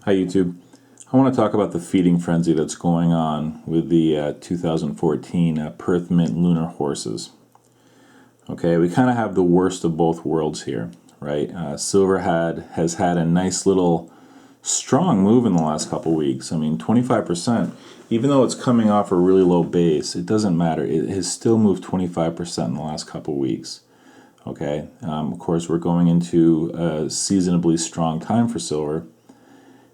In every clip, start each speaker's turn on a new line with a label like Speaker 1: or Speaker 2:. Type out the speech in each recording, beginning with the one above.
Speaker 1: Hi YouTube. I want to talk about the feeding frenzy that's going on with the 2014 Perth Mint Lunar horses. Okay, we kind of have the worst of both worlds here, right? Silver has had a nice little strong move in the last couple weeks. I mean, 25%, even though it's coming off a really low base, it doesn't matter. It has still moved 25% in the last couple weeks. Okay, of course, we're going into a seasonably strong time for silver.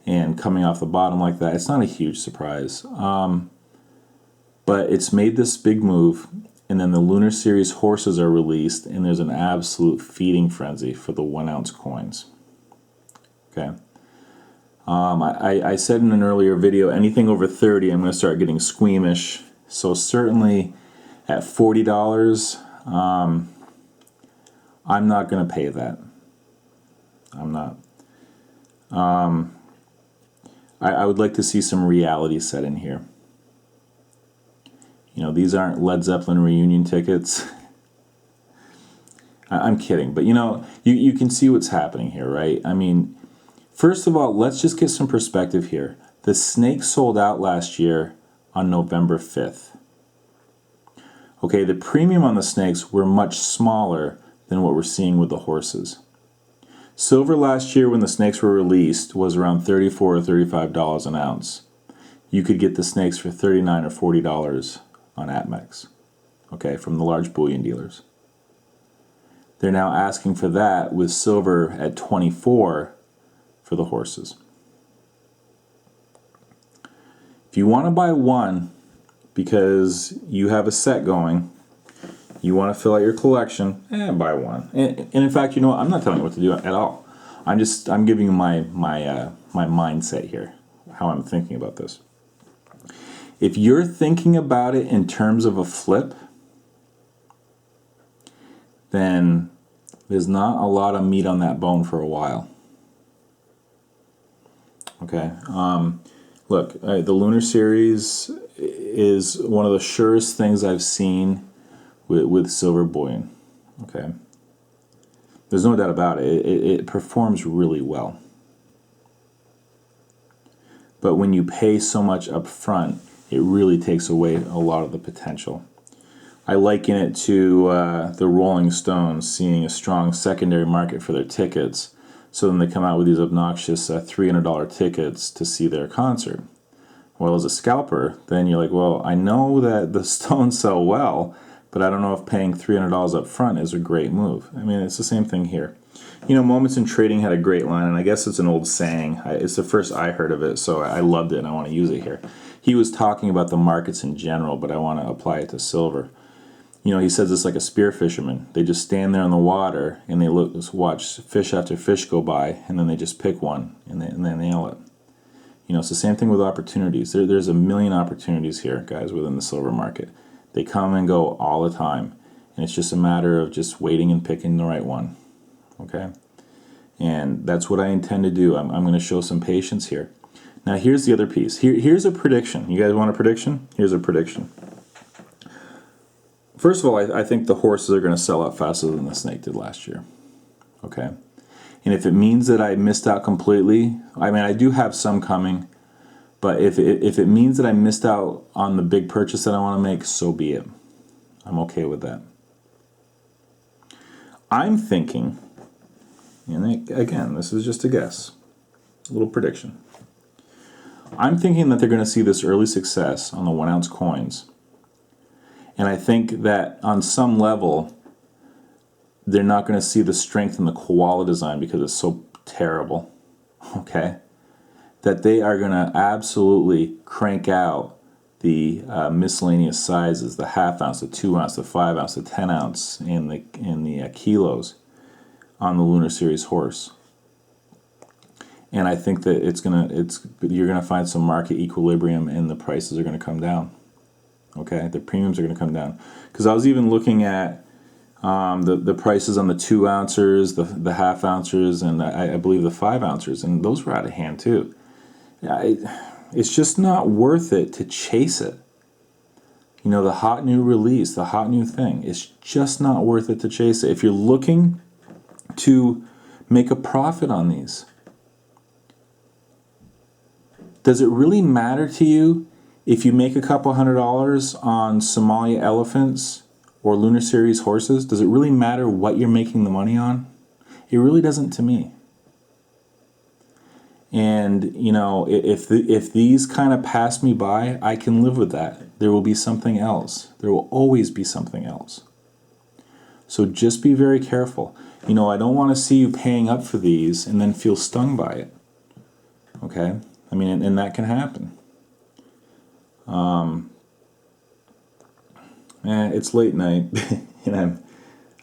Speaker 1: And coming off the bottom like that, it's not a huge surprise. But it's made this big move, and then the Lunar Series horses are released, and there's an absolute feeding frenzy for the 1 ounce coins. Okay. I said in an earlier video, anything over 30, I'm going to start getting squeamish. So certainly at $40, I'm not going to pay that. I'm not. I would like to see some reality set in here. You know, these aren't Led Zeppelin reunion tickets. I'm kidding, but you know, you can see what's happening here, right? I mean, first of all, let's just get some perspective here. The snake sold out last year on November 5th. Okay, the premium on the snakes were much smaller than what we're seeing with the horses. Silver last year when the snakes were released was around $34 or $35 an ounce. You could get the snakes for $39 or $40 on APMEX, okay, from the large bullion dealers. They're now asking for that with silver at $24 for the horses. If you want to buy one because you have a set going, you want to fill out your collection, buy one. And in fact, you know what? I'm not telling you what to do at all. I'm giving you my mindset here, how I'm thinking about this. If you're thinking about it in terms of a flip, then there's not a lot of meat on that bone for a while. Okay. Look, the Lunar Series is one of the surest things I've seen with silver bullion. Okay, there's no doubt about it. It performs really well, but when you pay so much up front, it really takes away a lot of the potential. I liken it to the Rolling Stones seeing a strong secondary market for their tickets, so then they come out with these obnoxious $300 tickets to see their concert. Well, as a scalper, then you're like, well, I know that the Stones sell well, but I don't know if paying $300 up front is a great move. I mean, it's the same thing here. You know, Moments in Trading had a great line, and I guess it's an old saying. It's the first I heard of it, so I loved it, and I want to use it here. He was talking about the markets in general, but I want to apply it to silver. You know, he says it's like a spear fisherman. They just stand there in the water, and they watch fish after fish go by, and then they just pick one, and they nail it. You know, it's the same thing with opportunities. There's a million opportunities here, guys, within the silver market. They come and go all the time, and it's just a matter of just waiting and picking the right one, okay? And that's what I intend to do. I'm going to show some patience here. Now, here's the other piece. Here's a prediction. You guys want a prediction? Here's a prediction. First of all, I think the horses are going to sell out faster than the snake did last year, okay? And if it means that I missed out completely, I mean, I do have some coming, but if it means that I missed out on the big purchase that I want to make, so be it. I'm okay with that. I'm thinking, and again, this is just a guess, a little prediction. I'm thinking that they're going to see this early success on the 1 ounce coins. And I think that on some level, they're not going to see the strength in the koala design because it's so terrible. Okay? That they are going to absolutely crank out the miscellaneous sizes, the half ounce, the 2 ounce, the 5 ounce, the 10 ounce, and the kilos on the Lunar Series horse. And I think that you're gonna find some market equilibrium, and the prices are gonna come down. Okay, the premiums are gonna come down. Because I was even looking at the prices on the 2 ounces, the half ounces, and I believe the 5 ounces, and those were out of hand too. It's just not worth it to chase it. You know, the hot new release, the hot new thing, it's just not worth it to chase it. If you're looking to make a profit on these, Does it really matter to you if you make a couple $100 on Somalia elephants or Lunar Series horses? Does it really matter what you're making the money on? It really doesn't to me. And, you know, if these kind of pass me by, I can live with that. There will be something else. There will always be something else. So just be very careful. You know, I don't want to see you paying up for these and then feel stung by it. Okay? I mean, and that can happen. It's late night, and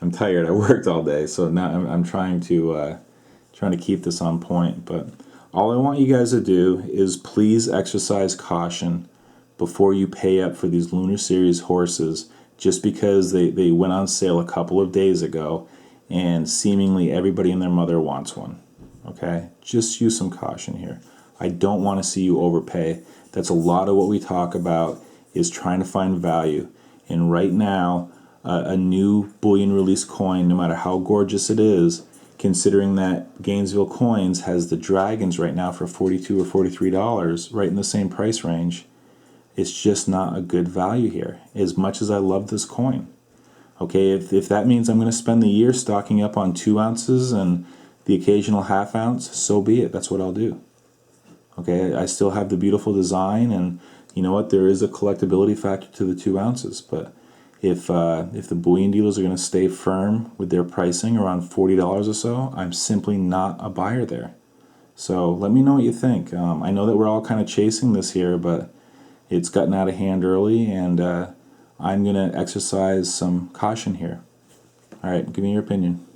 Speaker 1: I'm tired. I worked all day, so now I'm trying to keep this on point. But all I want you guys to do is please exercise caution before you pay up for these Lunar Series horses, just because they went on sale a couple of days ago, and seemingly everybody and their mother wants one. Okay, just use some caution here. I don't want to see you overpay. That's a lot of what we talk about, is trying to find value. And right now, a new bullion release coin, no matter how gorgeous it is, considering that Gainesville Coins has the dragons right now for $42 or $43, right in the same price range, it's just not a good value here, as much as I love this coin. Okay, if that means I'm going to spend the year stocking up on 2 ounces and the occasional half ounce, so be it. That's what I'll do. Okay, I still have the beautiful design, and you know what? There is a collectability factor to the 2 ounces. But if the bullion dealers are going to stay firm with their pricing around $40 or so, I'm simply not a buyer there. So let me know what you think. I know that we're all kind of chasing this here, but it's gotten out of hand early, and I'm going to exercise some caution here. All right, give me your opinion.